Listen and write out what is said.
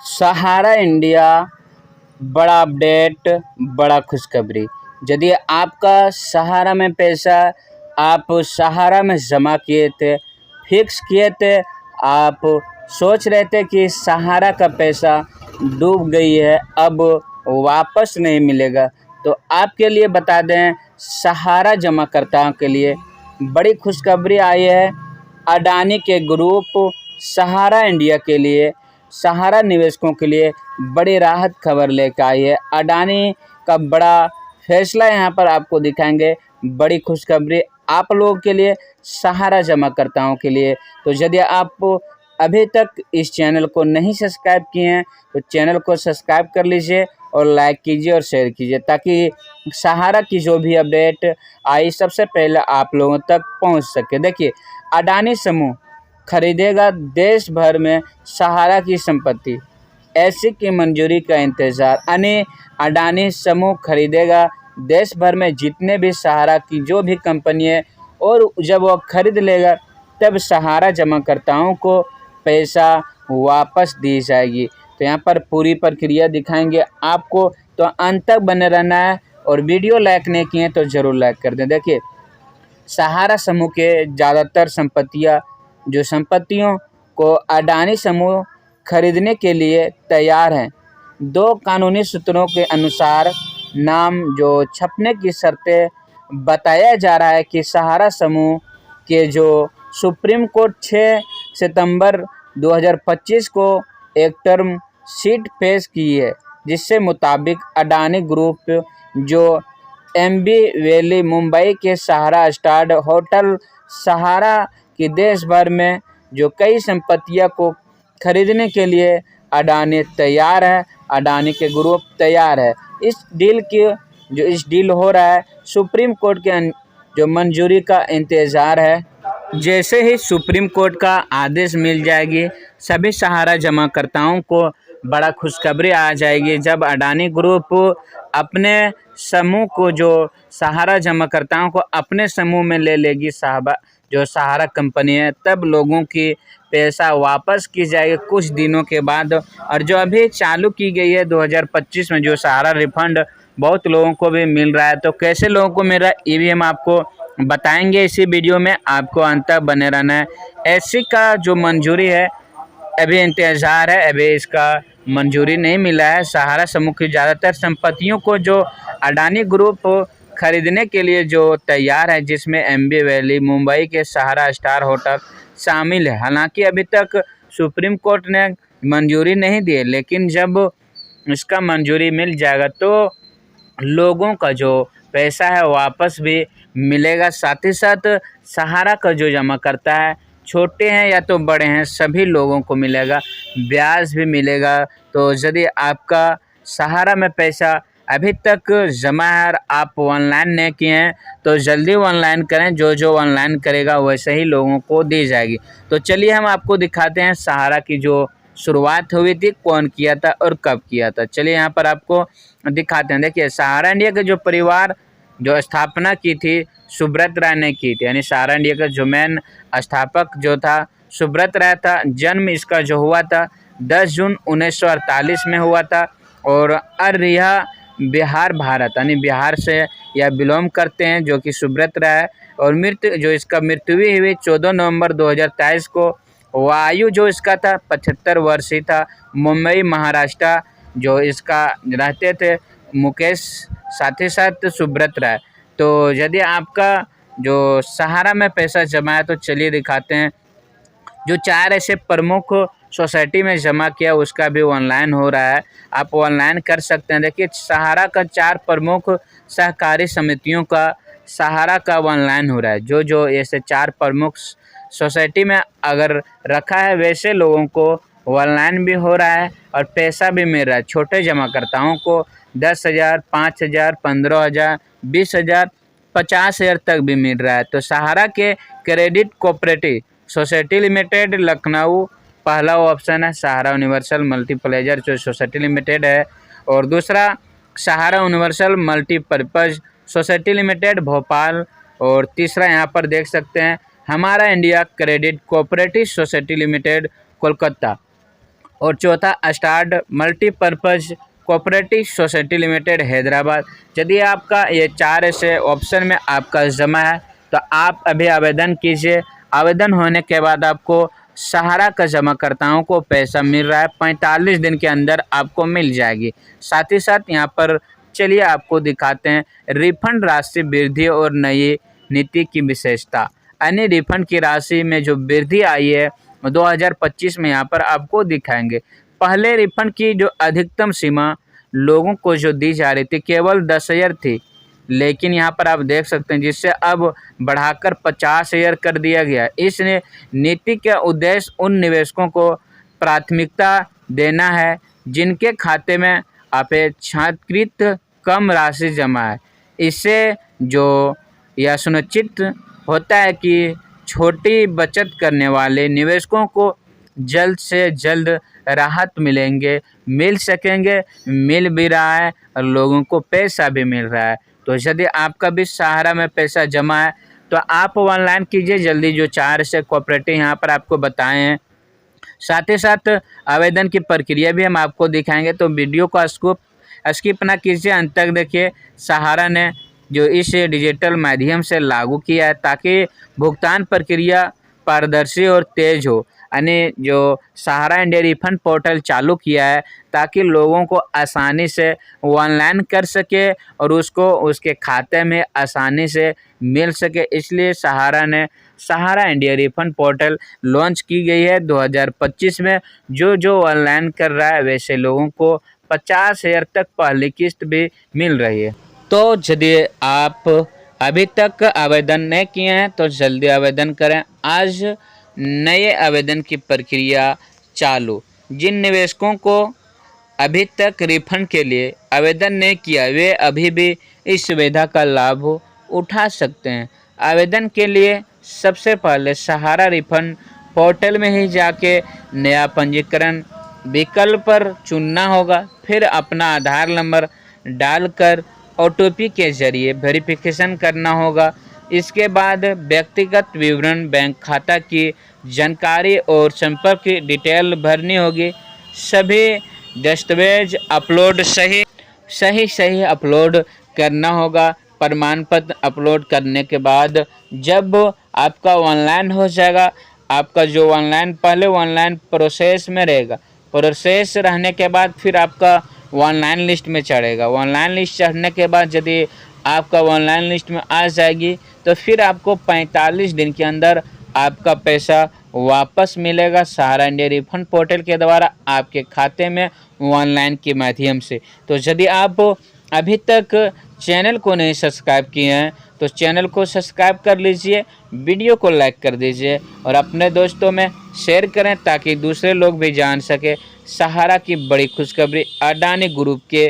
सहारा India बड़ा update, बड़ा खुशखबरी। यदि आपका सहारा में पैसा आप सहारा में जमा किए थे, फिक्स किए थे, आप सोच रहे थे कि सहारा का पैसा डूब गई है, अब वापस नहीं मिलेगा, तो आपके लिए बता दें, सहारा जमाकर्ताओं के लिए बड़ी खुशखबरी आई है। अडानी के ग्रुप सहारा इंडिया के लिए, सहारा निवेशकों के लिए बड़ी राहत खबर लेकर आई है। अडानी का बड़ा फैसला यहाँ पर आपको दिखाएंगे, बड़ी खुशखबरी आप लोगों के लिए, सहारा जमाकर्ताओं के लिए। तो यदि आप अभी तक इस चैनल को नहीं सब्सक्राइब किए हैं तो चैनल को सब्सक्राइब कर लीजिए और लाइक कीजिए और शेयर कीजिए, ताकि सहारा की जो भी अपडेट आई सबसे पहले आप लोगों तक पहुंच सके। देखिए, अडानी समूह खरीदेगा देश भर में सहारा की संपत्ति, ऐसी की मंजूरी का इंतजार। यानी अडानी समूह खरीदेगा देश भर में जितने भी सहारा की जो भी कंपनी है, और जब वो खरीद लेगा तब सहारा जमाकर्ताओं को पैसा वापस दी जाएगी। तो यहाँ पर पूरी प्रक्रिया दिखाएंगे आपको, तो अंत तक बने रहना है। और वीडियो लाइक नहीं किए तो ज़रूर लाइक कर दें। देखिए, सहारा समूह के ज़्यादातर संपत्तियों को अडानी समूह खरीदने के लिए तैयार हैं। दो कानूनी सूत्रों के अनुसार नाम जो छपने की शर्तें बताया जा रहा है कि सहारा समूह के जो सुप्रीम कोर्ट 6 सितंबर 2025 को एक टर्म शीट पेश की है, जिससे मुताबिक अडानी ग्रुप जो एमबी वैली मुंबई के सहारा स्टार होटल सहारा की देश भर में जो कई संपत्तियों को खरीदने के लिए अडानी तैयार है, अडानी के ग्रुप तैयार है। इस डील हो रहा है, सुप्रीम कोर्ट के जो मंजूरी का इंतज़ार है। जैसे ही सुप्रीम कोर्ट का आदेश मिल जाएगी, सभी सहारा जमाकर्ताओं को बड़ा खुशखबरी आ जाएगी। जब अडानी ग्रुप अपने समूह को, जो सहारा जमाकर्ताओं को अपने समूह में ले लेगी, जो सहारा कंपनी है, तब लोगों की पैसा वापस की जाएगी कुछ दिनों के बाद। और जो अभी चालू की गई है 2025 में, जो सहारा रिफंड बहुत लोगों को भी मिल रहा है, तो कैसे लोगों को मिल रहा है ये भी हम आपको बताएंगे इसी वीडियो में, आपको अंत तक बने रहना है। ऐसी का जो मंजूरी है अभी इंतज़ार है, अभी इसका मंजूरी नहीं मिला है। सहारा समूह की ज़्यादातर संपत्तियों को जो अडानी ग्रुप खरीदने के लिए जो तैयार है, जिसमें एमबी वैली मुंबई के सहारा स्टार होटल शामिल है। हालांकि अभी तक सुप्रीम कोर्ट ने मंजूरी नहीं दी है, लेकिन जब इसका मंजूरी मिल जाएगा तो लोगों का जो पैसा है वापस भी मिलेगा। साथ ही साथ सहारा का जो जमा करता है, छोटे हैं या तो बड़े हैं, सभी लोगों को मिलेगा, ब्याज भी मिलेगा। तो यदि आपका सहारा में पैसा अभी तक जमा है और आप ऑनलाइन नहीं किए हैं तो जल्दी ऑनलाइन करें, जो ऑनलाइन करेगा वैसे ही लोगों को दी जाएगी। तो चलिए हम आपको दिखाते हैं सहारा की जो शुरुआत हुई थी, कौन किया था और कब किया था। चलिए यहाँ पर आपको दिखाते हैं। देखिए, सहारा इंडिया के जो परिवार जो स्थापना की थी सुब्रत राय ने की थी, यानी सहारा इंडिया का जो मेन स्थापक जो था सुब्रत राय था। जन्म इसका जो हुआ था 10 जून 1948 में हुआ था, और अररिया बिहार भारत, यानी बिहार से यह बिलोंग करते हैं, जो कि सुब्रत राय। और इसका मृत्यु हुई 14 नवंबर 2023 को। आयु जो इसका था 75 वर्ष ही था। मुंबई महाराष्ट्र जो इसका रहते थे मुकेश, साथ ही साथ सुब्रत राय। तो यदि आपका जो सहारा में पैसा जमा है तो चलिए दिखाते हैं। जो 4 ऐसे प्रमुख सोसाइटी में जमा किया उसका भी ऑनलाइन हो रहा है, आप ऑनलाइन कर सकते हैं। देखिए, सहारा का 4 प्रमुख सहकारी समितियों का सहारा का ऑनलाइन हो रहा है। जो ऐसे 4 प्रमुख सोसाइटी में अगर रखा है वैसे लोगों को ऑनलाइन भी हो रहा है और पैसा भी मिल रहा है। छोटे जमाकर्ताओं को 10,000, 5,000, 15,000, 20,000, 50,000 तक भी मिल रहा है। तो सहारा के credit cooperative society limited Lucknow पहला ऑप्शन है, सहारा यूनिवर्सल मल्टीप्लेजर जो सोसाइटी लिमिटेड है। और दूसरा Sahara universal multipurpose society limited Bhopal. और तीसरा यहाँ पर देख सकते हैं हमारा India credit cooperative society limited Kolkata. और चौथा start multipurpose cooperative society limited Hyderabad. यदि आपका ये 4 ऐसे ऑप्शन में आपका जमा है तो आप अभी आवेदन कीजिए। आवेदन होने के बाद आपको सहारा का जमाकर्ताओं को पैसा मिल रहा है, 45 दिन के अंदर आपको मिल जाएगी। साथ ही साथ यहाँ पर चलिए आपको दिखाते हैं रिफंड राशि वृद्धि और नई नीति की विशेषता। अन्य रिफंड की राशि में जो वृद्धि आई है 2025 में यहाँ पर आपको दिखाएंगे। पहले रिफंड की जो अधिकतम सीमा लोगों को जो दी जा रही थी केवल 10,000 थी, लेकिन यहाँ पर आप देख सकते हैं जिससे अब बढ़ाकर 50,000 कर दिया गया। इस नीति का उद्देश्य उन निवेशकों को प्राथमिकता देना है जिनके खाते में अपेक्षाकृत कम राशि जमा है। इससे जो यह सुनिश्चित होता है कि छोटी बचत करने वाले निवेशकों को जल्द से जल्द राहत मिल सकेंगे, मिल भी रहा है और लोगों को पैसा भी मिल रहा है। तो यदि आपका भी सहारा में पैसा जमा है तो आप ऑनलाइन कीजिए जल्दी, जो 4 से कोऑपरेटिव यहाँ पर आपको बताए हैं। साथ ही साथ आवेदन की प्रक्रिया भी हम आपको दिखाएंगे, तो वीडियो को स्किप ना कीजिए, अंत तक देखिए। सहारा ने जो इस डिजिटल माध्यम से लागू किया है ताकि भुगतान प्रक्रिया पारदर्शी और तेज हो, यानी जो सहारा इंडिया रिफंड पोर्टल चालू किया है ताकि लोगों को आसानी से ऑनलाइन कर सके और उसको उसके खाते में आसानी से मिल सके। इसलिए सहारा इंडिया रिफंड पोर्टल लॉन्च की गई है 2025 में। जो ऑनलाइन कर रहा है वैसे लोगों को 50,000 तक पहली किस्त भी मिल रही है। तो यदि आप अभी तक आवेदन नहीं किए हैं तो जल्दी आवेदन करें। आज नए आवेदन की प्रक्रिया चालू। जिन निवेशकों को अभी तक रिफंड के लिए आवेदन नहीं किया वे अभी भी इस सुविधा का लाभ उठा सकते हैं। आवेदन के लिए सबसे पहले सहारा रिफंड पोर्टल में ही जाके नया पंजीकरण विकल्प पर चुनना होगा, फिर अपना आधार नंबर डालकर OTP के जरिए वेरिफिकेशन करना होगा। इसके बाद व्यक्तिगत विवरण, बैंक खाता की जानकारी और संपर्क की डिटेल भरनी होगी। सभी दस्तावेज अपलोड सही अपलोड करना होगा। प्रमाण पत्र अपलोड करने के बाद जब आपका ऑनलाइन हो जाएगा, आपका जो पहले ऑनलाइन प्रोसेस में रहेगा, प्रोसेस रहने के बाद फिर आपका ऑनलाइन लिस्ट में चढ़ेगा। ऑनलाइन लिस्ट चढ़ने के बाद यदि आपका ऑनलाइन लिस्ट में आ जाएगी तो फिर आपको 45 दिन के अंदर आपका पैसा वापस मिलेगा सहारा इंडिया रिफंड पोर्टल के द्वारा आपके खाते में ऑनलाइन के माध्यम से। तो यदि आप अभी तक चैनल को नहीं सब्सक्राइब किए हैं तो चैनल को सब्सक्राइब कर लीजिए, वीडियो को लाइक कर दीजिए और अपने दोस्तों में शेयर करें ताकि दूसरे लोग भी जान सके सहारा की बड़ी खुशखबरी अडानी ग्रुप के